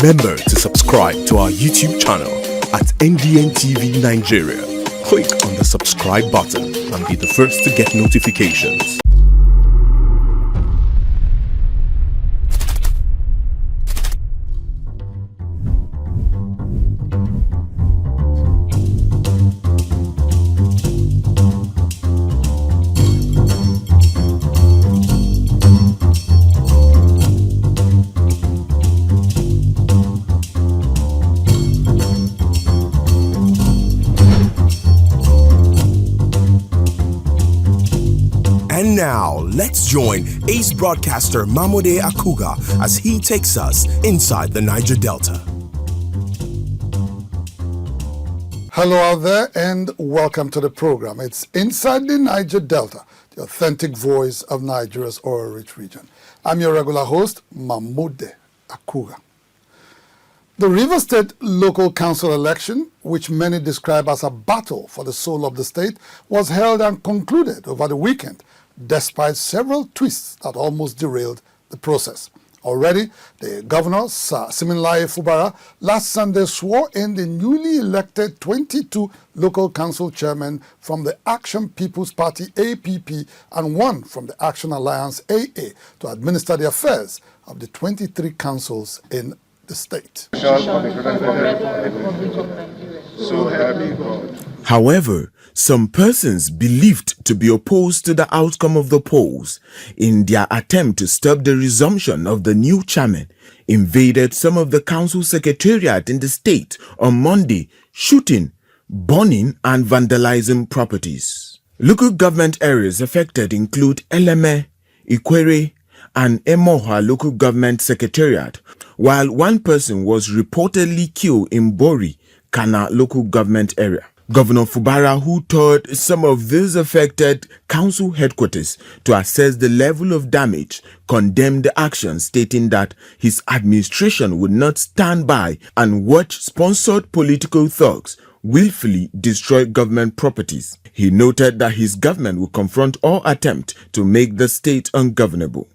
Remember to subscribe to our YouTube channel at NDN TV Nigeria. Click on the subscribe button and be the first to get notifications. And now, let's join ace broadcaster MAMODE AKUGHA as he takes us inside the Niger Delta. Hello out there and welcome to the program. It's Inside the Niger Delta, the authentic voice of Nigeria's oil-rich region. I'm your regular host, MAMODE AKUGHA. The Rivers State Local Council election, which many describe as a battle for the soul of the state, was held and concluded over the weekend, despite several twists that almost derailed the process. Already, the governor, Sir Siminalayi Fubara, last Sunday swore in the newly elected 22 local council chairmen from the Action People's Party APP and one from the Action Alliance AA to administer the affairs of the 23 councils in the state. However, some persons believed to be opposed to the outcome of the polls, in their attempt to stop the resumption of the new chairman, invaded some of the council secretariat in the state on Monday, shooting, burning and vandalizing properties. Local government areas affected include Eleme, Ikwere and Emoha local government secretariat, while one person was reportedly killed in Bori, Kana local government area. Governor Fubara, who toured some of these affected council headquarters to assess the level of damage, condemned the action, stating that his administration would not stand by and watch sponsored political thugs willfully destroy government properties. He noted that his government will confront all attempts to make the state ungovernable.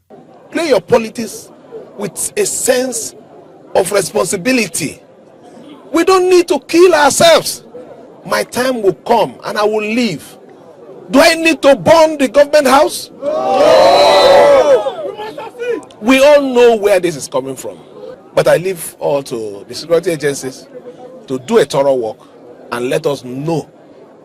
Play your politics with a sense of responsibility. We don't need to kill ourselves. My time will come and I will leave. Do I need to burn the government house? No! We all know where this is coming from. But I leave all to the security agencies to do a thorough work and let us know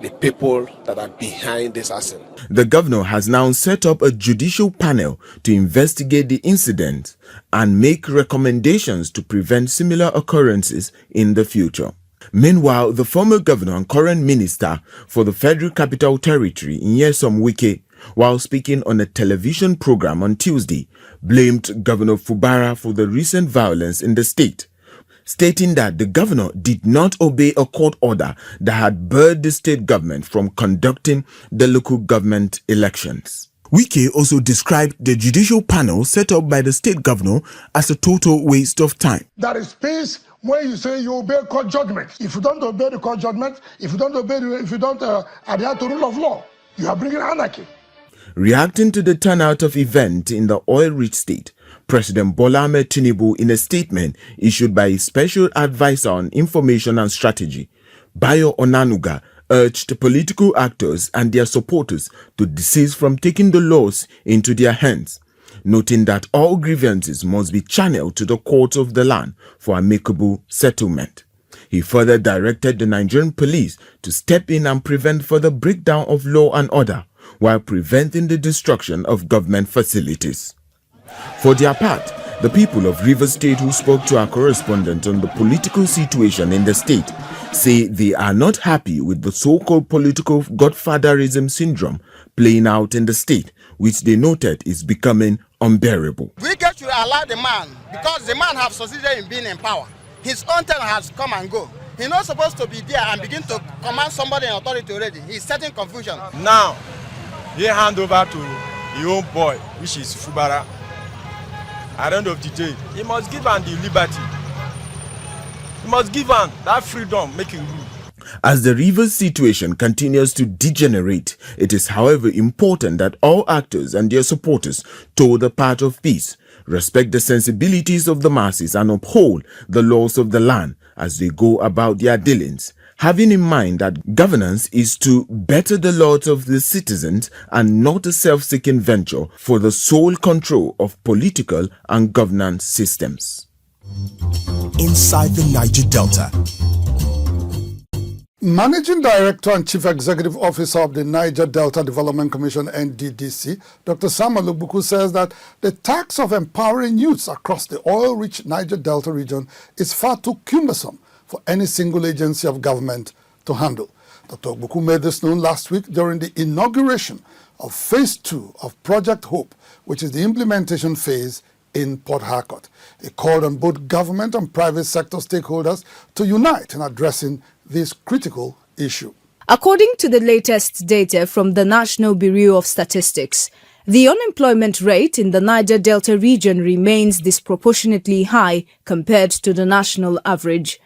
the people that are behind this arson. The governor has now set up a judicial panel to investigate the incident and make recommendations to prevent similar occurrences in the future. Meanwhile, the former governor and current minister for the Federal Capital Territory, Nyesom Wike, while speaking on a television program on Tuesday, blamed Governor Fubara for the recent violence in the state, stating that the governor did not obey a court order that had barred the state government from conducting the local government elections. Wike also described the judicial panel set up by the state governor as a total waste of time. There is peace when you say you obey court judgment. If you don't obey the court judgment, if you don't adhere to rule of law, you are bringing anarchy. Reacting to the turnout of event in the oil-rich state, President Bola Ahmed Tinubu, in a statement issued by his special advisor on information and strategy, Bayo Onanuga, urged political actors and their supporters to desist from taking the laws into their hands, noting that all grievances must be channeled to the courts of the land for amicable settlement. He further directed the Nigerian police to step in and prevent further breakdown of law and order while preventing the destruction of government facilities. For their part, the people of Rivers State who spoke to our correspondent on the political situation in the state say they are not happy with the so-called political godfatherism syndrome playing out in the state, which they noted is becoming unbearable. We get to allow the man, because the man has succeeded in being in power. His own turn has come and go. He's not supposed to be there and begin to command somebody in authority already. He's setting confusion. Now, he hand over to his own boy, which is Fubara. At the end of the day, he must give him the liberty. He must give him that freedom, making rule. As the Rivers situation continues to degenerate, it is however important that all actors and their supporters toe the path of peace, respect the sensibilities of the masses, and uphold the laws of the land as they go about their dealings, having in mind that governance is to better the lot of the citizens and not a self-seeking venture for the sole control of political and governance systems. Inside the Niger Delta. Managing Director and Chief Executive Officer of the Niger Delta Development Commission, NDDC, Dr. Samuel Ogbuku, says that the task of empowering youths across the oil-rich Niger Delta region is far too cumbersome for any single agency of government to handle. Dr. Ogbuku made this known last week during the inauguration of Phase 2 of Project Hope, which is the implementation phase in Port Harcourt. He called on both government and private sector stakeholders to unite in addressing this critical issue. According to the latest data from the National Bureau of Statistics, the unemployment rate in the Niger Delta region remains disproportionately high compared to the national average.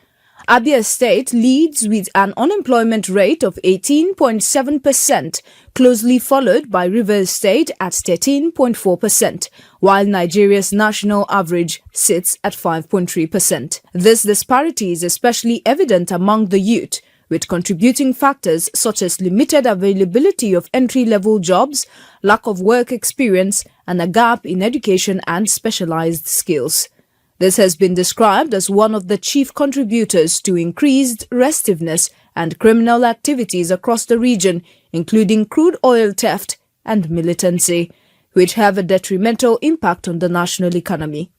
Abia State leads with an unemployment rate of 18.7%, closely followed by Rivers State at 13.4%, while Nigeria's national average sits at 5.3%. This disparity is especially evident among the youth, with contributing factors such as limited availability of entry-level jobs, lack of work experience, and a gap in education and specialized skills. This has been described as one of the chief contributors to increased restiveness and criminal activities across the region, including crude oil theft and militancy, which have a detrimental impact on the national economy.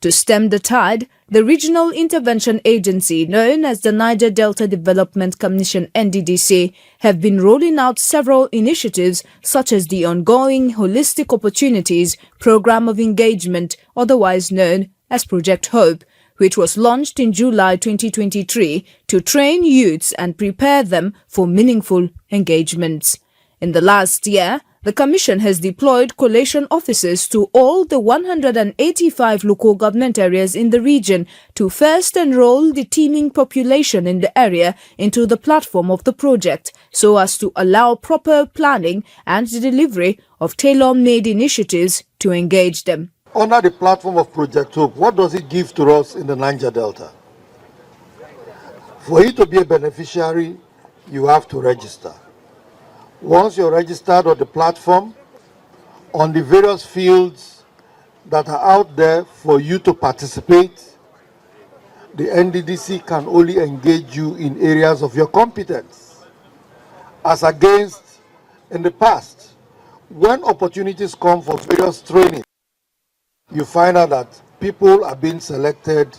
To stem the tide, the Regional Intervention Agency, known as the Niger Delta Development Commission (NDDC), have been rolling out several initiatives such as the ongoing Holistic Opportunities Program of Engagement, otherwise known as Project Hope, which was launched in July 2023 to train youths and prepare them for meaningful engagements. In the last year, the Commission has deployed collation officers to all the 185 local government areas in the region to first enroll the teeming population in the area into the platform of the project, so as to allow proper planning and the delivery of tailor-made initiatives to engage them. Under the platform of Project Hope, what does it give to us in the Niger Delta? For you to be a beneficiary, you have to register. Once you're registered on the platform, on the various fields that are out there for you to participate, the NDDC can only engage you in areas of your competence. As against in the past, when opportunities come for various training, you find out that people are being selected.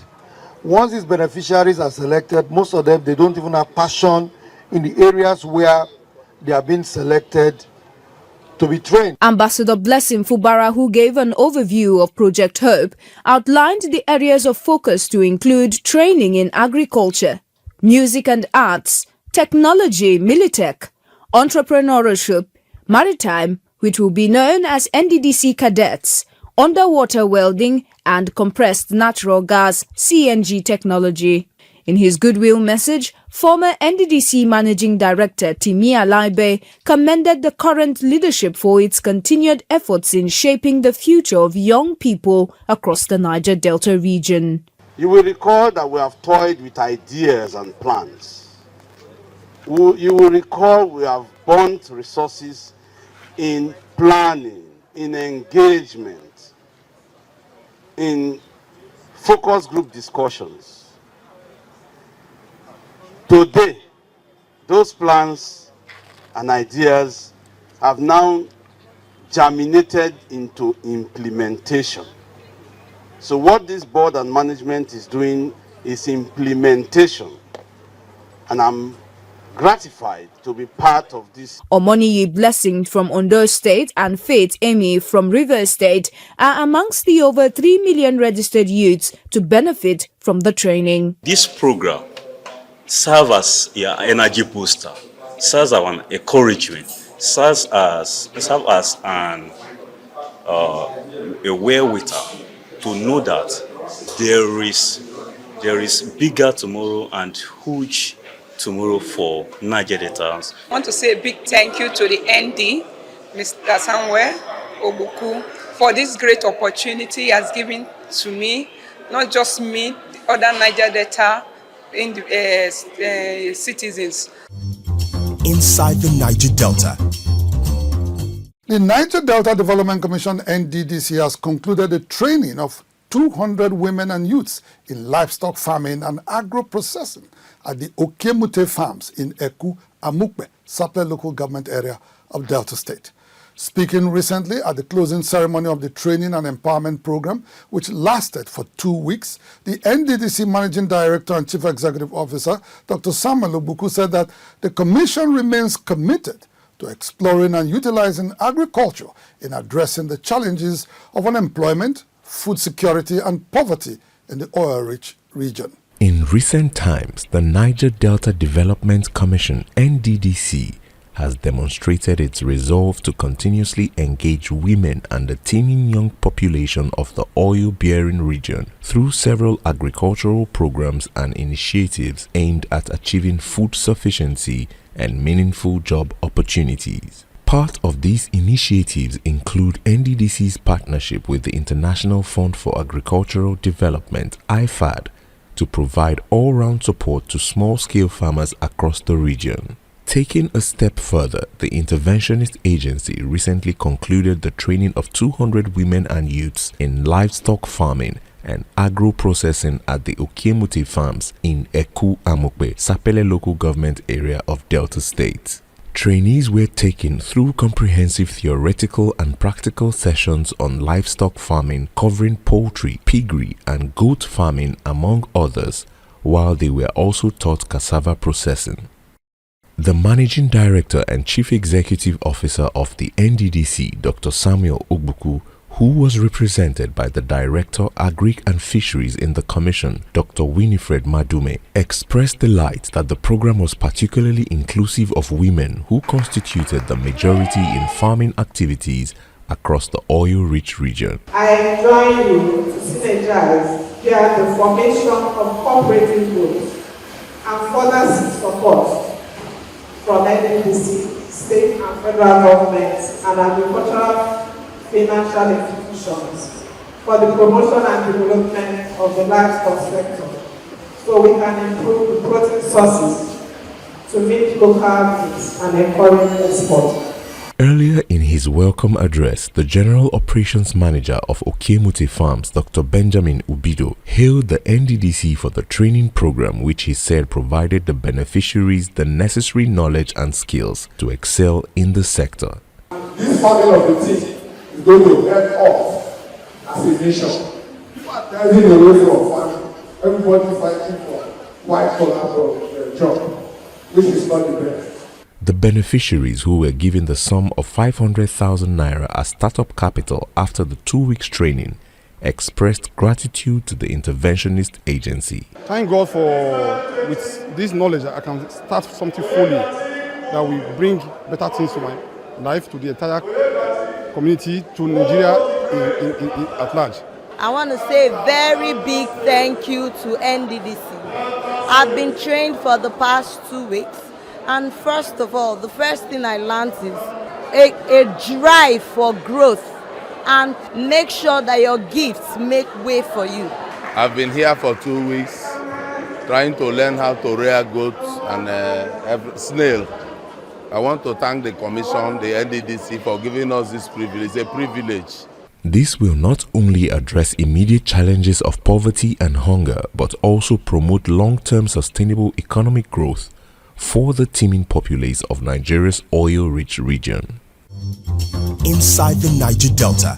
Once these beneficiaries are selected, most of them, they don't even have passion in the areas where they are being selected to be trained. Ambassador Blessing Fubara, who gave an overview of Project Hope, outlined the areas of focus to include training in agriculture, music and arts, technology, militech, entrepreneurship, maritime, which will be known as NDDC cadets, underwater welding, and compressed natural gas (CNG) technology. In his goodwill message, former NDDC Managing Director Timi Alaibe commended the current leadership for its continued efforts in shaping the future of young people across the Niger Delta region. You will recall that we have toyed with ideas and plans. You will recall we have burnt resources in planning, in engagement, in focus group discussions. Today, those plans and ideas have now germinated into implementation. So what this board and management is doing is implementation, and I'm gratified to be part of this. Omoniyi Blessing from Ondo State and Faith Emi from Rivers State are amongst the over 3 million registered youths to benefit from the training. This program serves as your energy booster, serves as an encouragement, serves as an a wherewithal to know that there is bigger tomorrow and huge tomorrow for Niger Delta. I want to say a big thank you to the ND, Mr. Samuel Ogbuku, for this great opportunity he has given to me, not just me, the other Niger Delta citizens. Inside the Niger Delta. The Niger Delta Development Commission, NDDC, has concluded the training of 200 women and youths in livestock farming and agro-processing at the AKUGHA farms in AKUGHA, Sapele local government area of Delta State. Speaking recently at the closing ceremony of the training and empowerment program, which lasted for 2 weeks, the NDDC Managing Director and Chief Executive Officer, Dr. Samuel Ogbuku, said that the Commission remains committed to exploring and utilizing agriculture in addressing the challenges of unemployment, food security, and poverty in the oil-rich region. In recent times, the Niger Delta Development Commission, NDDC, has demonstrated its resolve to continuously engage women and the teeming young population of the oil-bearing region through several agricultural programs and initiatives aimed at achieving food sufficiency and meaningful job opportunities. Part of these initiatives include NDDC's partnership with the International Fund for Agricultural Development, IFAD, to provide all-round support to small-scale farmers across the region. Taking a step further, the Interventionist Agency recently concluded the training of 200 women and youths in livestock farming and agro-processing at the AKUGHA farms in AKUGHA, Sapele local government area of Delta State. Trainees were taken through comprehensive theoretical and practical sessions on livestock farming covering poultry, piggery and goat farming among others, while they were also taught cassava processing. The Managing Director and Chief Executive Officer of the NDDC, Dr. Samuel Ogbuku, who was represented by the Director Agric and Fisheries in the Commission, Dr. Winifred Madume, expressed delight that the program was particularly inclusive of women who constituted the majority in farming activities across the oil-rich region. I join you to synergize via the formation of cooperative groups and further seek support from NDDC, state and federal governments and agricultural financial institutions for the promotion and development of the livestock sector so we can improve the protein sources to meet local needs and encourage export. Earlier in his welcome address, the General Operations Manager of AKUGHA Farms, Dr. Benjamin Ubido, hailed the NDDC for the training program, which he said provided the beneficiaries the necessary knowledge and skills to excel in the sector. This family of the team is going to help us as a nation. There is a way of farming. Everybody fighting for white-collar job, which is not the best. The beneficiaries, who were given the sum of 500,000 naira as startup capital after the 2 weeks training, expressed gratitude to the Interventionist Agency. Thank God for, with this knowledge, I can start something fully that will bring better things to my life, to the entire community, to Nigeria at large. I want to say a very big thank you to NDDC. I've been trained for the past 2 weeks. And first of all, the first thing I learned is a drive for growth and make sure that your gifts make way for you. I've been here for 2 weeks trying to learn how to rear goats and snail. I want to thank the Commission, the NDDC, for giving us this privilege. It's a privilege. This will not only address immediate challenges of poverty and hunger, but also promote long-term sustainable economic growth for the teeming populace of Nigeria's oil-rich region. Inside the Niger Delta.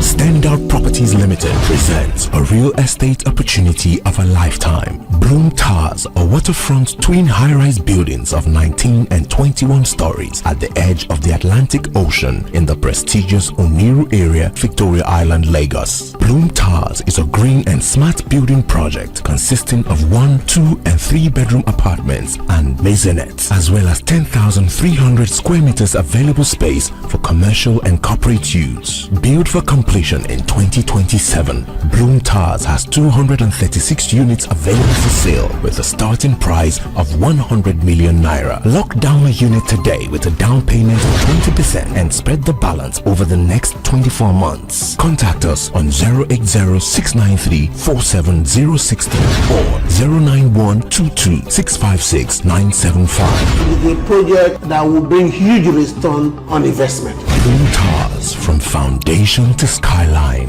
Standout Properties Limited presents a real estate opportunity of a lifetime. Bloom Towers, a waterfront twin high-rise buildings of 19 and 21 stories at the edge of the Atlantic Ocean in the prestigious Oniru area, Victoria Island, Lagos. Bloom Towers is a green and smart building project consisting of 1, 2, and 3 bedroom apartments and maisonettes, as well as 10,300 square meters available space for commercial and corporate use. Built for completion in 2027, Bloom Towers has 236 units available for sale with a starting price of 100 million naira. Lock down a unit today with a down payment of 20% and spread the balance over the next 24 months. Contact us on 080-693-47063 or 091-22-656-975. It is a project that will bring huge return on investment. Bloom Towers, from foundation to skyline.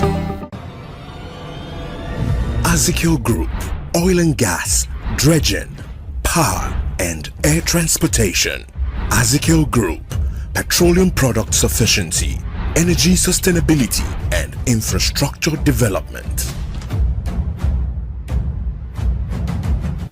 Ezekiel Group, oil and gas, dredging, power and air transportation. Ezekiel Group, petroleum product sufficiency, energy sustainability and infrastructure development.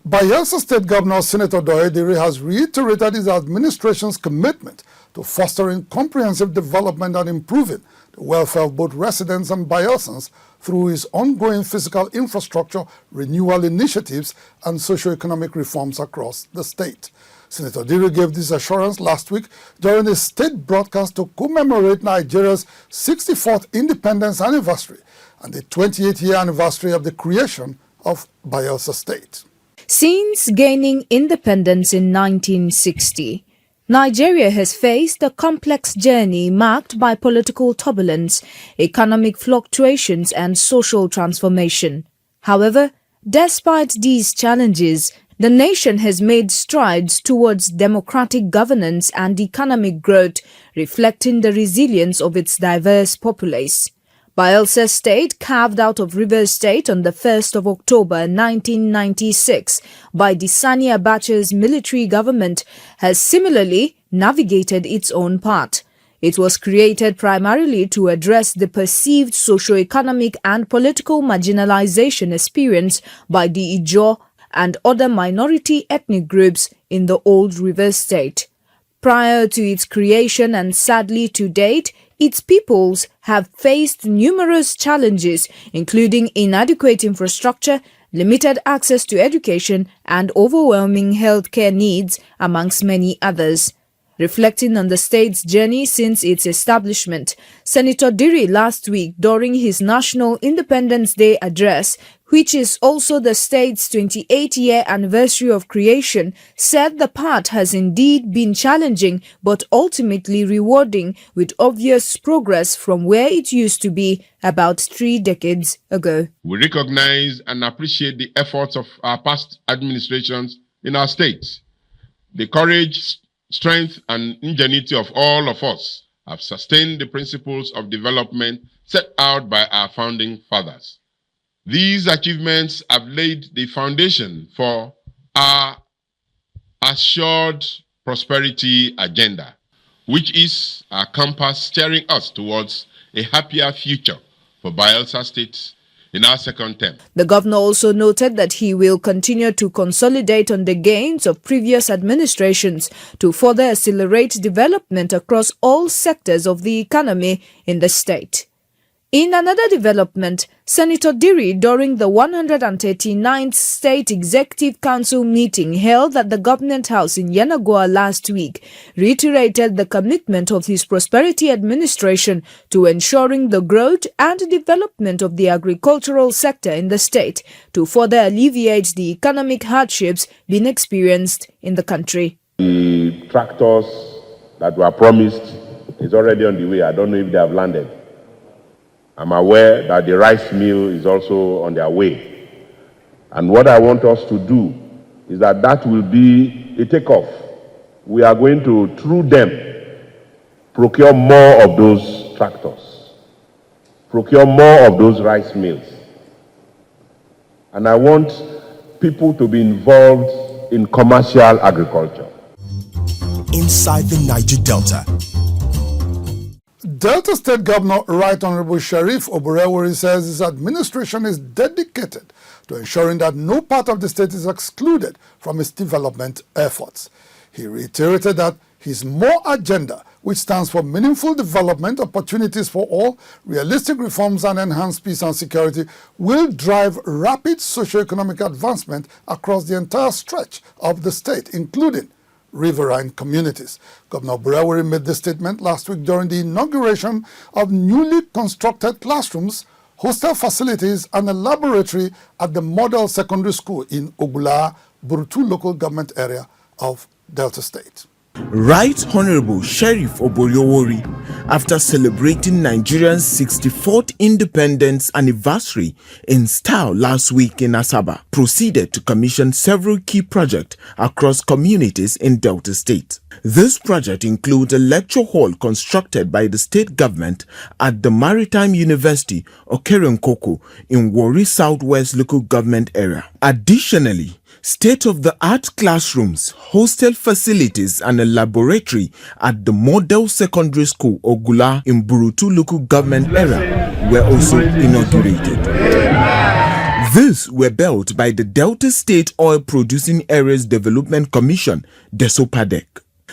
Bayelsa State Governor Senator Doyediri has reiterated his administration's commitment to fostering comprehensive development and improving the welfare of both residents and Bayelsans through his ongoing physical infrastructure renewal initiatives and socio-economic reforms across the state. Senator Diri gave this assurance last week during a state broadcast to commemorate Nigeria's 64th independence anniversary and the 28th year anniversary of the creation of Bayelsa State. Since gaining independence in 1960, Nigeria has faced a complex journey marked by political turbulence, economic fluctuations, and social transformation. However, despite these challenges, the nation has made strides towards democratic governance and economic growth, reflecting the resilience of its diverse populace. Bayelsa State, carved out of Rivers State on the 1st of October 1996 by the Sani Abacha's military government, has similarly navigated its own path. It was created primarily to address the perceived socio-economic and political marginalization experienced by the Ijaw and other minority ethnic groups in the old Rivers State. Prior to its creation and sadly to date, its peoples have faced numerous challenges, including inadequate infrastructure, limited access to education, and overwhelming healthcare needs, amongst many others. Reflecting on the state's journey since its establishment, Senator Diri last week during his National Independence Day address, which is also the state's 28th-year anniversary of creation, said the path has indeed been challenging but ultimately rewarding, with obvious progress from where it used to be about 3 decades ago. We recognize and appreciate the efforts of our past administrations in our state. The courage, strength, and ingenuity of all of us have sustained the principles of development set out by our founding fathers. These achievements have laid the foundation for our assured prosperity agenda, which is our compass steering us towards a happier future for Bayelsa State in our second term. The governor also noted that he will continue to consolidate on the gains of previous administrations to further accelerate development across all sectors of the economy in the state. In another development, Senator Diri, during the 139th State Executive Council meeting held at the Government House in Yenagoa last week, reiterated the commitment of his prosperity administration to ensuring the growth and development of the agricultural sector in the state to further alleviate the economic hardships being experienced in the country. The tractors that were promised is already on the way. I don't know if they have landed. I'm aware that the rice mill is also on their way. And what I want us to do is that will be a takeoff. We are going to, through them, procure more of those tractors, procure more of those rice mills. And I want people to be involved in commercial agriculture. Inside the Niger Delta. Delta State Governor Right Honorable Sharif Oborewori says his administration is dedicated to ensuring that no part of the state is excluded from its development efforts. He reiterated that his more agenda which stands for Meaningful Development, Opportunities for All, Realistic Reforms and Enhanced Peace and Security, will drive rapid socio-economic advancement across the entire stretch of the state, including riverine communities. Governor Burawari made this statement last week during the inauguration of newly constructed classrooms, hostel facilities, and a laboratory at the Model Secondary School in Ogula, Burutu local government area of Delta State. Right Honorable Sheriff Oboriowori, after celebrating Nigeria's 64th independence anniversary in style last week in Asaba, proceeded to commission several key projects across communities in Delta State. This project includes a lecture hall constructed by the state government at the Maritime University, Okerenkoko, in Warri Southwest local government area. Additionally, state-of-the-art classrooms, hostel facilities, and a laboratory at the Model Secondary School, Ogula, in Burutu local government area were also inaugurated. These were built by the Delta State Oil Producing Areas Development Commission, DESOPADEC.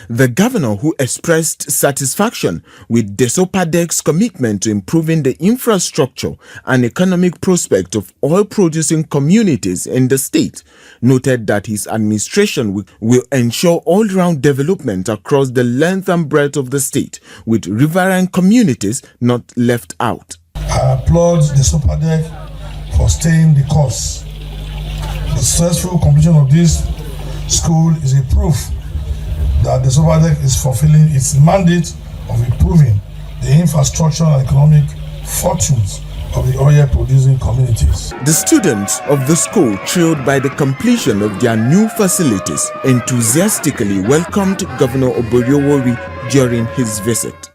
The governor, who expressed satisfaction with DESOPADEC's commitment to improving the infrastructure and economic prospect of oil-producing communities in the state, noted that his administration will ensure all-round development across the length and breadth of the state, with riverine communities not left out. I applaud DESOPADEC for staying the course. The successful completion of this school is a proof that the DESOPADEC is fulfilling its mandate of improving the infrastructure and economic fortunes of the oil-producing communities. The students of the school, thrilled by the completion of their new facilities, enthusiastically welcomed Governor Oboriowori during his visit.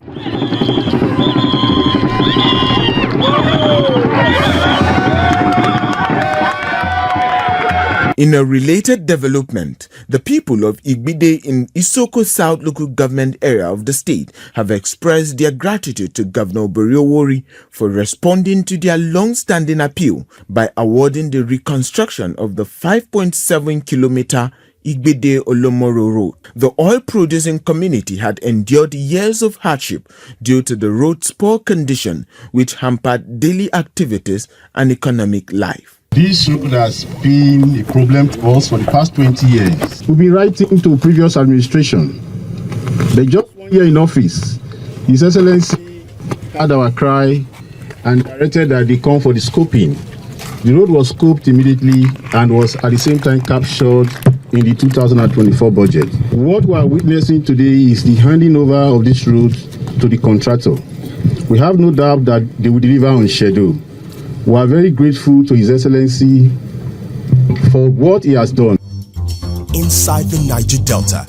In a related development, the people of Igbide in Isoko South local government area of the state have expressed their gratitude to Governor Oboriowori for responding to their long-standing appeal by awarding the reconstruction of the 5.7-kilometer Igbide-Olomoro Road. The oil-producing community had endured years of hardship due to the road's poor condition, which hampered daily activities and economic life. This road has been a problem to us for the past 20 years. We've been writing to previous administration. But just 1 year in office, His Excellency heard our cry and directed that they come for the scoping. The road was scoped immediately and was at the same time captured in the 2024 budget. What we are witnessing today is the handing over of this road to the contractor. We have no doubt that they will deliver on schedule. We are very grateful to His Excellency for what he has done. Inside the Niger Delta.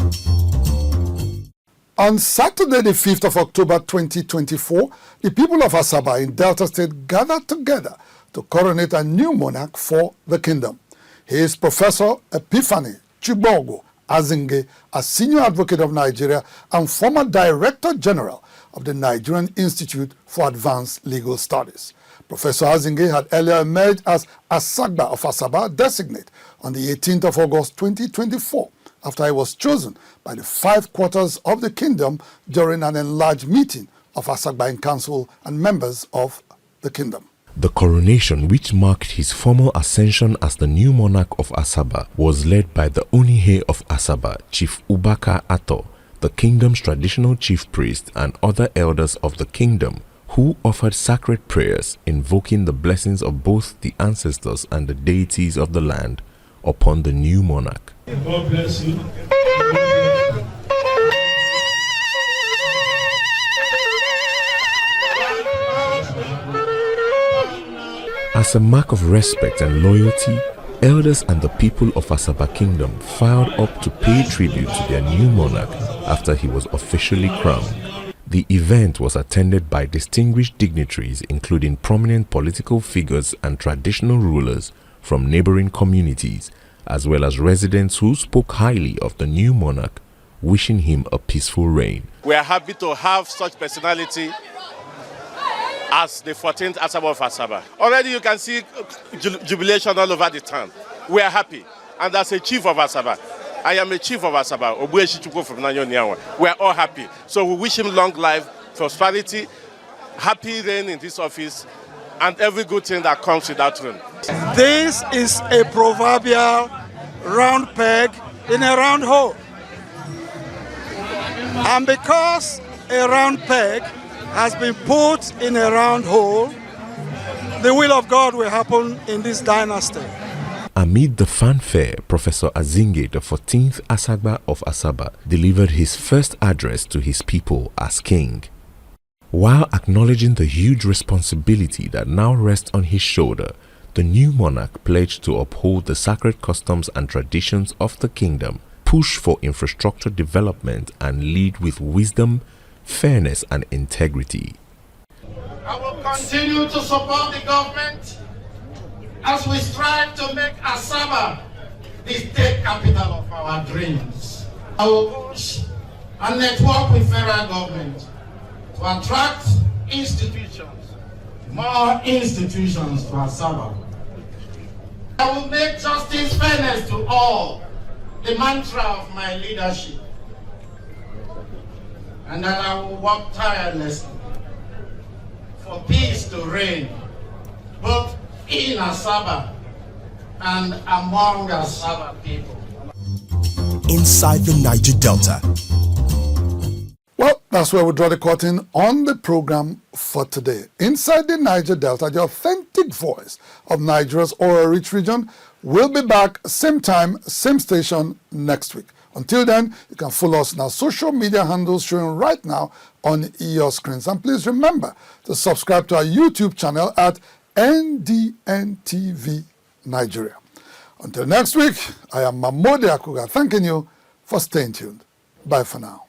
On Saturday, the 5th of October 2024, the people of Asaba in Delta State gathered together to coronate a new monarch for the kingdom. He is Professor Epiphany Chibogo Azinge, a senior advocate of Nigeria and former Director General of the Nigerian Institute for Advanced Legal Studies. Professor Azinge had earlier emerged as Asagba of Asaba designate on the 18th of August 2024 after he was chosen by the 5 quarters of the kingdom during an enlarged meeting of Asagba Council and members of the kingdom. The coronation, which marked his formal ascension as the new monarch of Asaba, was led by the Onihe of Asaba, Chief Ubaka Ato, the kingdom's traditional chief priest, and other elders of the kingdom, who offered sacred prayers invoking the blessings of both the ancestors and the deities of the land upon the new monarch. God bless you. As a mark of respect and loyalty, elders and the people of Asaba Kingdom filed up to pay tribute to their new monarch after he was officially crowned. The event was attended by distinguished dignitaries including prominent political figures and traditional rulers from neighboring communities, as well as residents who spoke highly of the new monarch, wishing him a peaceful reign. We are happy to have such personality as the 14th Asaba of Asaba. Already you can see jubilation all over the town. We are happy. And as a chief of Asaba, I am a chief of Asaba, Obueshi Chukwu from Nanyoniawa. We are all happy. So we wish him long life, prosperity, happy reign in this office, and every good thing that comes with that reign. This is a proverbial round peg in a round hole. And because a round peg has been put in a round hole, the will of God will happen in this dynasty. Amid the fanfare, Professor Azinge, the 14th Asagba of Asaba, delivered his first address to his people as king. While acknowledging the huge responsibility that now rests on his shoulder, the new monarch pledged to uphold the sacred customs and traditions of the kingdom, push for infrastructure development, and lead with wisdom, fairness, and integrity. I will continue to support the government as we strive to make Asaba the state capital of our dreams. I will push and network with federal government to attract institutions, more institutions to Asaba. I will make justice, fairness to all the mantra of my leadership, and that I will work tirelessly for peace to reign, both in Asaba and among Asaba people. Inside the Niger Delta. Well, that's where we draw the curtain on the program for today. Inside the Niger Delta, the authentic voice of Nigeria's oil-rich region, will be back same time, same station next week. Until then, you can follow us on our social media handles showing right now on your screens. And please remember to subscribe to our YouTube channel at NDNTV Nigeria. Until next week, I am MAMODE AKUGHA thanking you for staying tuned. Bye for now.